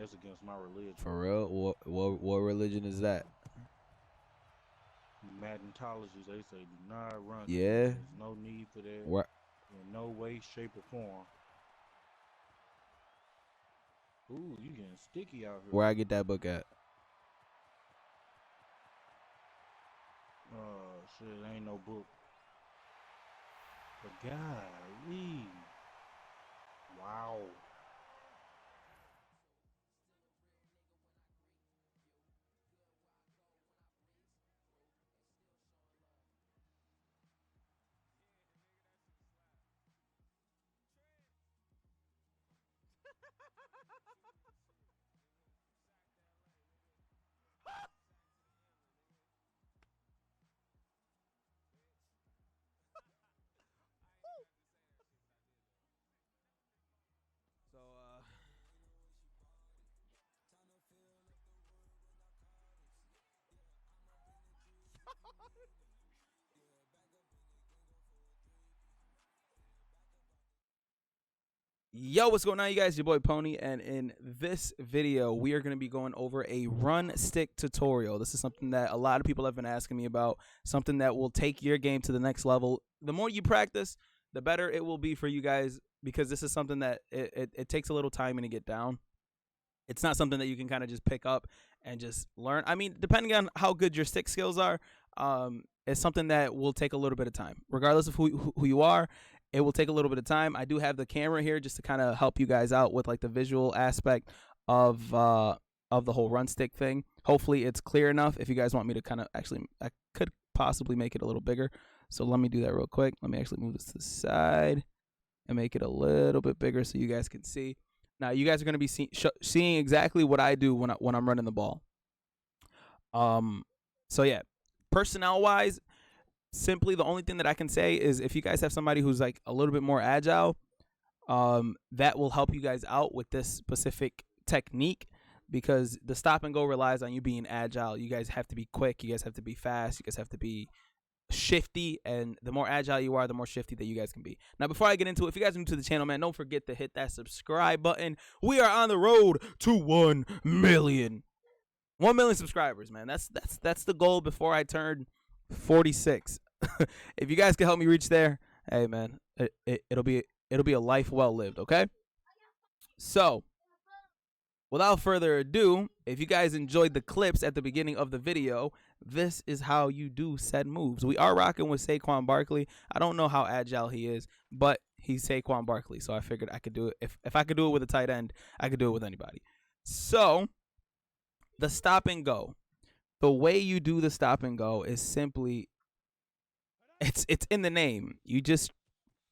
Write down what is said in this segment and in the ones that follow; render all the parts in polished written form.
That's against my religion. For real? What religion is that? Maddentologists, they say do not run. Yeah. There's no need for that. Where? In no way, shape, or form. Ooh, you getting sticky out here. Where I get that book at? Shit, ain't no book. But golly. Wow. Yo, what's going on, you guys? Your boy Pwny, and in this video, we are going to be going over a run stick tutorial. This is something that a lot of people have been asking me about, something that will take your game to the next level. The more you practice, the better it will be for you guys, because this is something that it takes a little time to get down. It's not something that you can kind of just pick up and just learn. I mean, depending on how good your stick skills are, it's something that will take a little bit of time. Regardless of who you are, it will take a little bit of time. I do have the camera here just to kind of help you guys out with like the visual aspect of the whole run stick thing. Hopefully it's clear enough. If you guys want me to kind of actually, I could possibly make it a little bigger. So let me do that real quick. Let me actually move this to the side and make it a little bit bigger so you guys can see. Now you guys are going to be seeing exactly what I do when I'm running the ball. So yeah, personnel wise, simply the only thing that I can say is if you guys have somebody who's like a little bit more agile, that will help you guys out with this specific technique, because the stop and go relies on you being agile. You guys have to be quick. You guys have to be fast. You guys have to be shifty, and the more agile you are, the more shifty that you guys can be. Now, before I get into it, if you guys are new to the channel, man, don't forget to hit that subscribe button. We are on the road to 1 million. 1 million subscribers, man. That's the goal before I turn 46. If you guys can help me reach there, hey man, it'll be a life well lived, okay? So, without further ado, if you guys enjoyed the clips at the beginning of the video, this is how you do said moves. We are rocking with Saquon Barkley. I don't know how agile he is, but he's Saquon Barkley, so I figured I could do it. If I could do it with a tight end, I could do it with anybody. So, the stop and go. The way you do the stop and go is simply, it's in the name. You just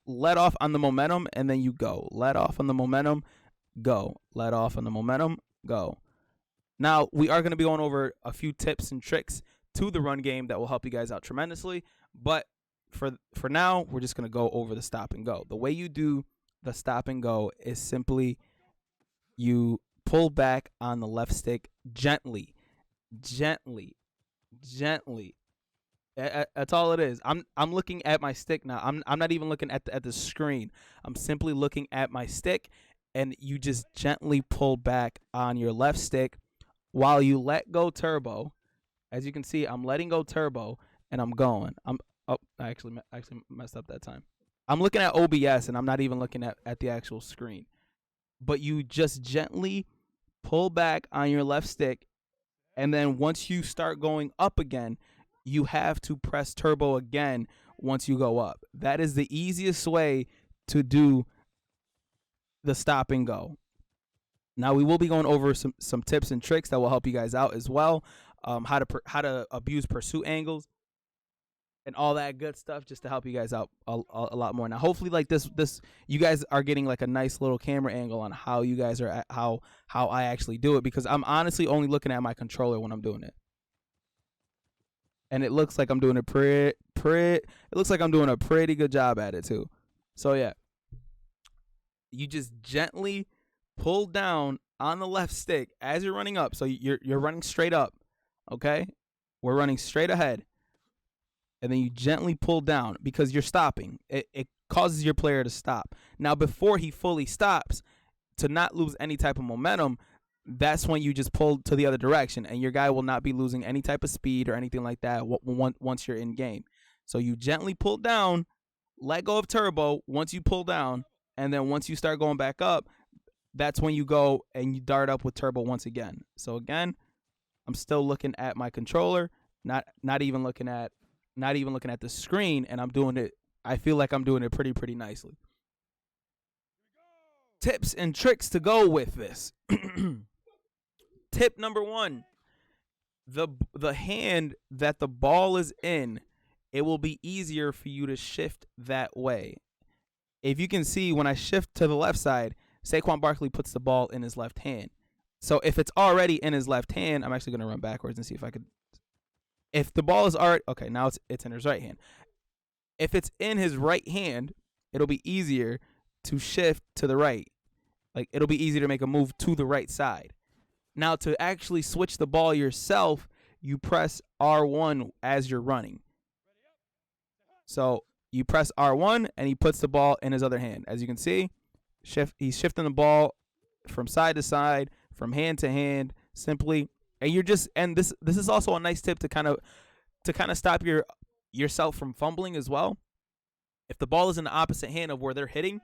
let off on the momentum and then you go. Let off on the momentum, go. Let off on the momentum, go. Now, we are going to be going over a few tips and tricks to the run game that will help you guys out tremendously. But for now, we're just going to go over the stop and go. The way you do the stop and go is simply you pull back on the left stick gently. That's all it is. I'm looking at my stick now. I'm not even looking at the screen. I'm simply looking at my stick, and you just gently pull back on your left stick while you let go turbo. As you can see, I'm letting go turbo and I'm going. I actually messed up that time. I'm looking at OBS and I'm not even looking at the actual screen. But you just gently pull back on your left stick, and then once you start going up again, you have to press turbo again once you go up. That is the easiest way to do the stop and go. Now, we will be going over some tips and tricks that will help you guys out as well. How to abuse pursuit angles and all that good stuff, just to help you guys out a lot more. Now, hopefully, like this, you guys are getting like a nice little camera angle on how you guys are how I actually do it, because I'm honestly only looking at my controller when I'm doing it, and it looks like I'm doing it looks like I'm doing a pretty good job at it too. So yeah, you just gently pull down on the left stick as you're running up. So you're running straight up, okay? We're running straight ahead. And then you gently pull down because you're stopping. It causes your player to stop. Now, before he fully stops, to not lose any type of momentum, that's when you just pull to the other direction, and your guy will not be losing any type of speed or anything like that once you're in game. So you gently pull down, let go of turbo once you pull down, and then once you start going back up, that's when you go and you dart up with turbo once again. So again, I'm still looking at my controller, not even looking at the screen, and I'm doing it. I feel like I'm doing it pretty nicely. Tips and tricks to go with this. Tip number 1: the hand that the ball is in, it will be easier for you to shift that way. If you can see, when I shift to the left side, Saquon Barkley puts the ball in his left hand. So if it's already in his left hand, I'm actually going to run backwards and see if I could. If the ball is already, okay, now it's in his right hand. If it's in his right hand, it'll be easier to shift to the right. Like, it'll be easier to make a move to the right side. Now, to actually switch the ball yourself, you press R1 as you're running. So you press R1 and he puts the ball in his other hand. As you can see, he's shifting the ball from side to side, from hand to hand, simply. And you're just, and this is also a nice tip to kind of stop yourself from fumbling as well. If the ball is in the opposite hand of where they're hitting,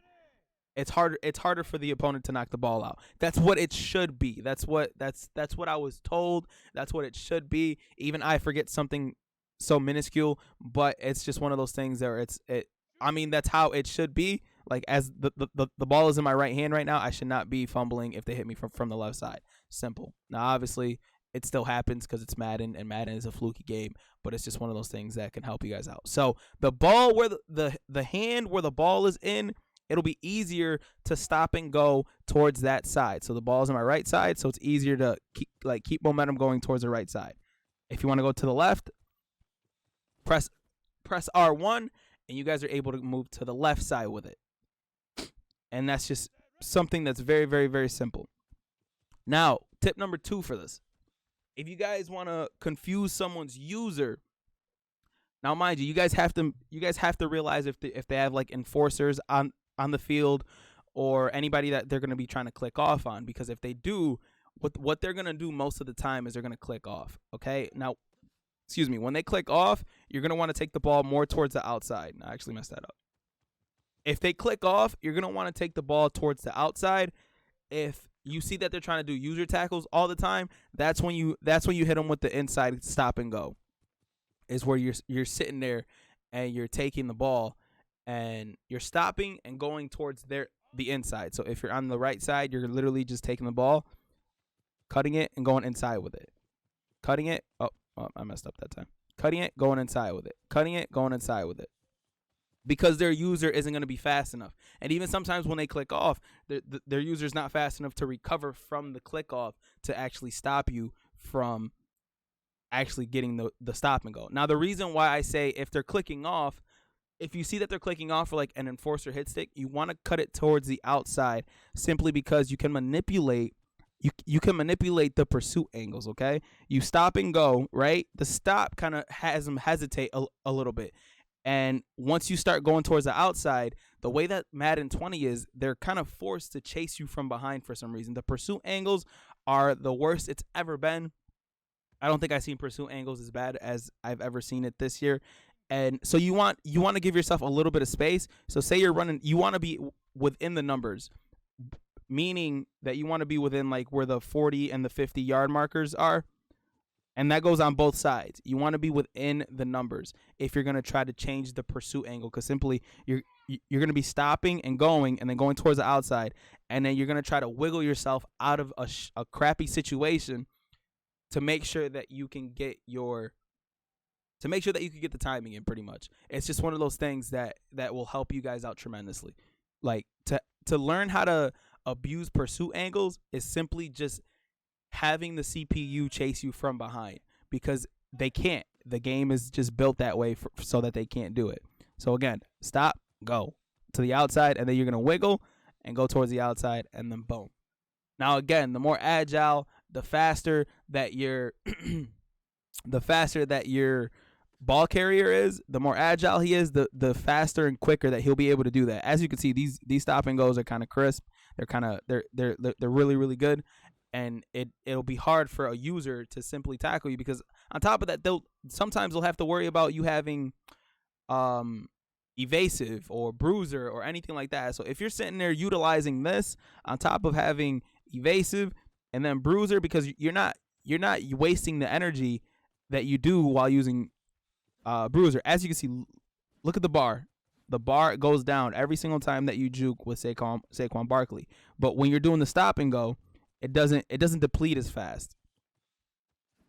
it's harder for the opponent to knock the ball out. That's what it should be. That's what I was told. That's what it should be. Even I forget something so minuscule, but it's just one of those things where that's how it should be. Like, as the ball is in my right hand right now, I should not be fumbling if they hit me from the left side. Simple. Now, obviously, it still happens because it's Madden, and Madden is a fluky game, but it's just one of those things that can help you guys out. So the ball where the hand where the ball is in, it'll be easier to stop and go towards that side. So the ball's on my right side, so it's easier to keep momentum going towards the right side. If you want to go to the left, press R1, and you guys are able to move to the left side with it. And that's just something that's very, very, very simple. Now, tip number 2 for this. If you guys want to confuse someone's user, now mind you, you guys have to realize if they have like enforcers on the field or anybody that they're going to be trying to click off on, because if they do, what they're going to do most of the time is they're going to click off. Okay? Now, when they click off, you're going to want to take the ball more towards the outside. I actually messed that up. If they click off, you're going to want to take the ball towards the outside. If you see that they're trying to do user tackles all the time, that's when you hit them with the inside stop and go. Is where you're sitting there and you're taking the ball and you're stopping and going towards the inside. So if you're on the right side, you're literally just taking the ball, cutting it, and going inside with it. Cutting it. Oh, I messed up that time. Cutting it, going inside with it. Cutting it, going inside with it. Because their user isn't going to be fast enough. And even sometimes when they click off, their user's not fast enough to recover from the click off to actually stop you from actually getting the stop and go. Now, the reason why I say if they're clicking off, if you see that they're clicking off for like an enforcer hit stick, you want to cut it towards the outside, simply because you can manipulate the pursuit angles, okay? You stop and go, right? The stop kind of has them hesitate a little bit. And once you start going towards the outside, the way that Madden 20 is, they're kind of forced to chase you from behind for some reason. The pursuit angles are the worst it's ever been. I don't think I've seen pursuit angles as bad as I've ever seen it this year. And so you want to give yourself a little bit of space. So say you're running, you want to be within the numbers, meaning that you want to be within like where the 40 and the 50 yard markers are. And that goes on both sides. You want to be within the numbers if you're going to try to change the pursuit angle, because simply you're going to be stopping and then going towards the outside, and then you're going to try to wiggle yourself out of a crappy situation to make sure that you can get the timing in. Pretty much, it's just one of those things that will help you guys out tremendously. Like to learn how to abuse pursuit angles is simply just having the CPU chase you from behind, because they can't. The game is just built that way so that they can't do it. So again, stop, go to the outside, and then you're going to wiggle and go towards the outside, and then boom. Now again, the more agile, the faster that your ball carrier is, the more agile he is, the faster and quicker that he'll be able to do that. As you can see, these stop and goes are kind of crisp. They're really, really good. and it'll be hard for a user to simply tackle you, because on top of that, they'll have to worry about you having evasive or bruiser or anything like that. So if you're sitting there utilizing this on top of having evasive and then bruiser, because you're not wasting the energy that you do while using bruiser. As you can see, look at the bar. The bar goes down every single time that you juke with Saquon Barkley. But when you're doing the stop and go, it doesn't deplete as fast.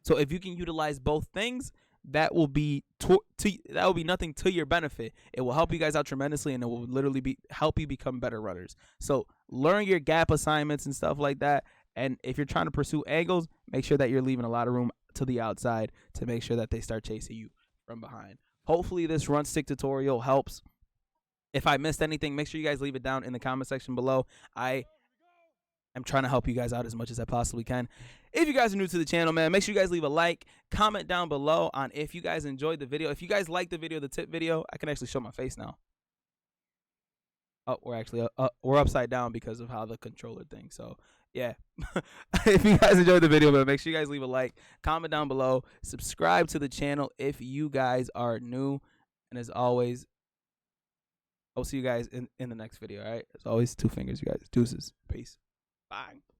So if you can utilize both things, that will be nothing to your benefit. It will help you guys out tremendously, and it will literally help you become better runners. So learn your gap assignments and stuff like that. And if you're trying to pursue angles, make sure that you're leaving a lot of room to the outside to make sure that they start chasing you from behind. Hopefully this run stick tutorial helps. If I missed anything, make sure you guys leave it down in the comment section below. I am trying to help you guys out as much as I possibly can. If you guys are new to the channel, man, make sure you guys leave a like, comment down below on if you guys enjoyed the video. If you guys liked the video, the tip video, I can actually show my face now. Oh, we're upside down because of how the controller thing. So yeah, if you guys enjoyed the video, man, make sure you guys leave a like, comment down below, subscribe to the channel if you guys are new, and as always, I'll see you guys in the next video. All right, as always, 2 fingers, you guys. Deuces. Peace. Bye.